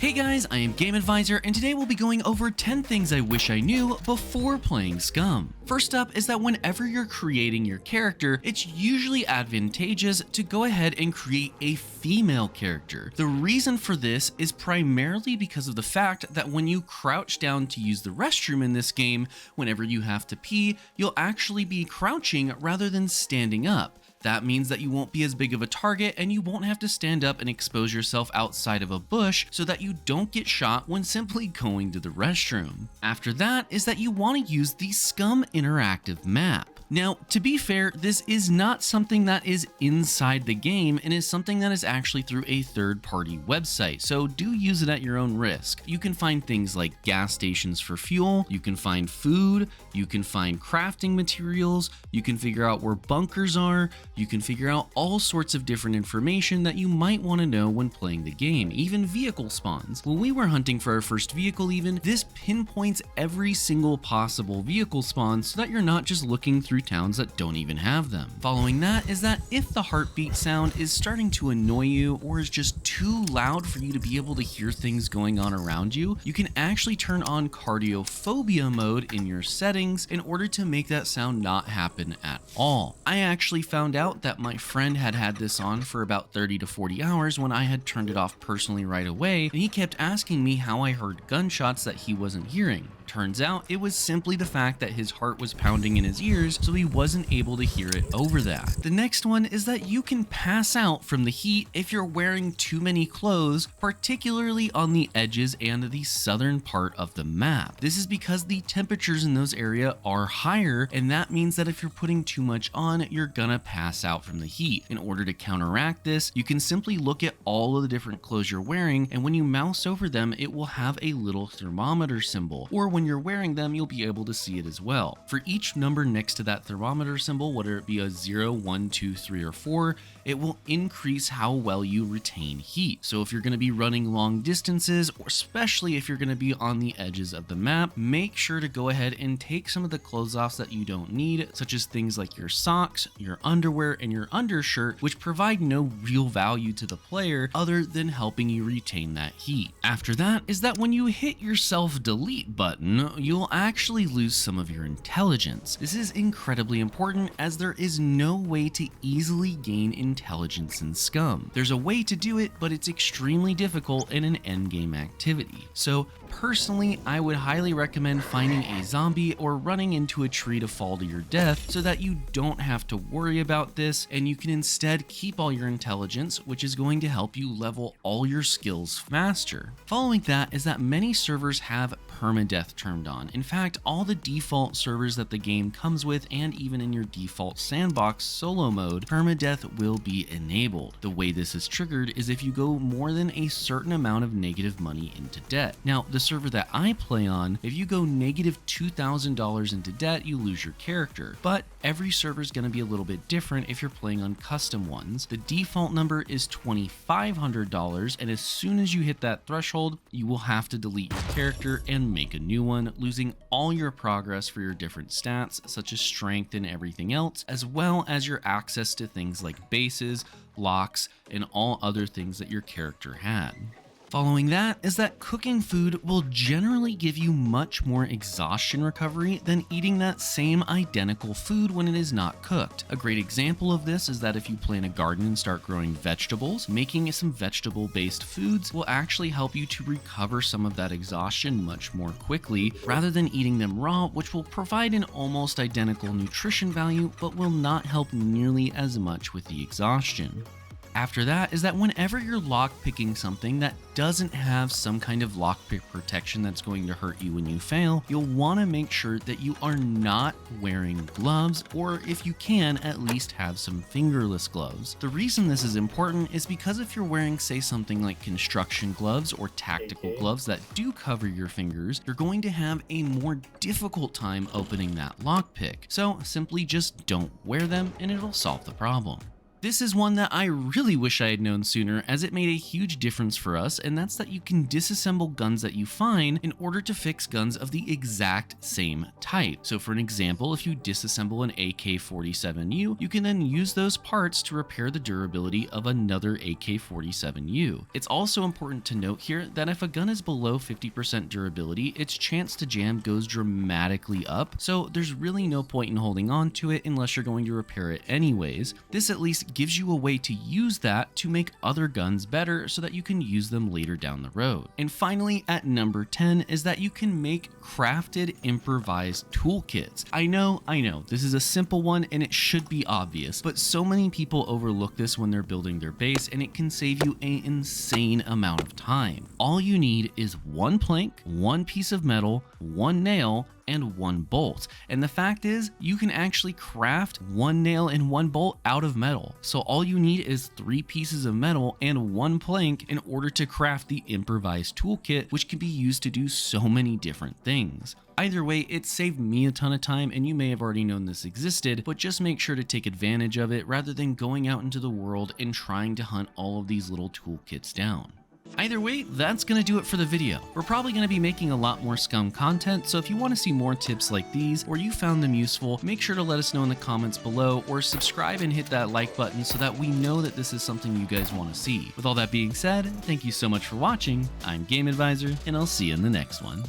Hey guys, I am Game Advisor, and today we'll be going over 10 things I wish I knew before playing Scum. First up is that whenever you're creating your character, it's usually advantageous to go ahead and create a female character. The reason for this is primarily because of the fact that when you crouch down to use the restroom in this game, whenever you have to pee, you'll actually be crouching rather than standing up. That means that you won't be as big of a target and you won't have to stand up and expose yourself outside of a bush so that you don't get shot when simply going to the restroom. After that is that you want to use the SCUM Interactive Map. Now, to be fair, this is not something that is inside the game and is something that is actually through a third-party website, so do use it at your own risk. You can find things like gas stations for fuel, you can find food, you can find crafting materials, you can figure out where bunkers are, you can figure out all sorts of different information that you might want to know when playing the game, even vehicle spawns. When we were hunting for our first vehicle even, this pinpoints every single possible vehicle spawn so that you're not just looking through towns that don't even have them. Following that is that if the heartbeat sound is starting to annoy you or is just too loud for you to be able to hear things going on around you, you can actually turn on cardiophobia mode in your settings in order to make that sound not happen at all. I actually found out that my friend had this on for about 30 to 40 hours when I had turned it off personally right away, and he kept asking me how I heard gunshots that he wasn't hearing. Turns out it was simply the fact that his heart was pounding in his ears, so he wasn't able to hear it over that. The next one is that you can pass out from the heat if you're wearing too many clothes, particularly on the edges and the southern part of the map. This is because the temperatures in those areas are higher, and that means that if you're putting too much on, you're gonna pass out from the heat. In order to counteract this, you can simply look at all of the different clothes you're wearing, and when you mouse over them, it will have a little thermometer symbol, or when you're wearing them, you'll be able to see it as well. For each number next to that thermometer symbol, whether it be a 0, 1, 2, 3, or 4, it will increase how well you retain heat. So if you're going to be running long distances, or especially if you're going to be on the edges of the map, make sure to go ahead and take some of the clothes off that you don't need, such as things like your socks, your underwear, and your undershirt, which provide no real value to the player other than helping you retain that heat. After that is that when you hit your self-delete button, you'll actually lose some of your intelligence. This is incredibly important as there is no way to easily gain intelligence in Scum. There's a way to do it, but it's extremely difficult in an endgame activity. So personally, I would highly recommend finding a zombie or running into a tree to fall to your death so that you don't have to worry about this and you can instead keep all your intelligence, which is going to help you level all your skills faster. Following that is that many servers have Perma-Death turned on. In fact, all the default servers that the game comes with and even in your default sandbox solo mode, Perma-Death will be enabled. The way this is triggered is if you go more than a certain amount of negative money into debt. Now, the server that I play on, if you go negative $2,000 into debt, you lose your character. But every server is going to be a little bit different if you're playing on custom ones. The default number is $2,500, and as soon as you hit that threshold, you will have to delete your character and make a new one, losing all your progress for your different stats, such as strength and everything else, as well as your access to things like bases, locks, and all other things that your character had. Following that is that cooking food will generally give you much more exhaustion recovery than eating that same identical food when it is not cooked. A great example of this is that if you plant a garden and start growing vegetables, making some vegetable-based foods will actually help you to recover some of that exhaustion much more quickly rather than eating them raw, which will provide an almost identical nutrition value but will not help nearly as much with the exhaustion. After that is that whenever you're lockpicking something that doesn't have some kind of lockpick protection that's going to hurt you when you fail, you'll want to make sure that you are not wearing gloves, or if you can, at least have some fingerless gloves. The reason this is important is because if you're wearing, say, something like construction gloves or tactical gloves that do cover your fingers, you're going to have a more difficult time opening that lockpick. So simply just don't wear them and it'll solve the problem. This is one that I really wish I had known sooner, as it made a huge difference for us, and that's that you can disassemble guns that you find in order to fix guns of the exact same type. So for an example, if you disassemble an AK-47U, you can then use those parts to repair the durability of another AK-47U. It's also important to note here that if a gun is below 50% durability, its chance to jam goes dramatically up, so there's really no point in holding on to it unless you're going to repair it anyways. This at least gives you a way to use that to make other guns better so that you can use them later down the road. And finally, at number 10 is that you can make crafted improvised toolkits. I know, this is a simple one and it should be obvious, but so many people overlook this when they're building their base, and it can save you an insane amount of time. All you need is one plank, one piece of metal, one nail, and one bolt. And the fact is, you can actually craft one nail and one bolt out of metal. So all you need is 3 pieces of metal and one plank in order to craft the improvised toolkit, which can be used to do so many different things. Either way, it saved me a ton of time, and you may have already known this existed, but just make sure to take advantage of it rather than going out into the world and trying to hunt all of these little toolkits down. Either way, that's going to do it for the video. We're probably going to be making a lot more SCUM content, so if you want to see more tips like these or you found them useful, make sure to let us know in the comments below, or subscribe and hit that like button so that we know that this is something you guys want to see. With all that being said, thank you so much for watching. I'm Game Advisor, and I'll see you in the next one.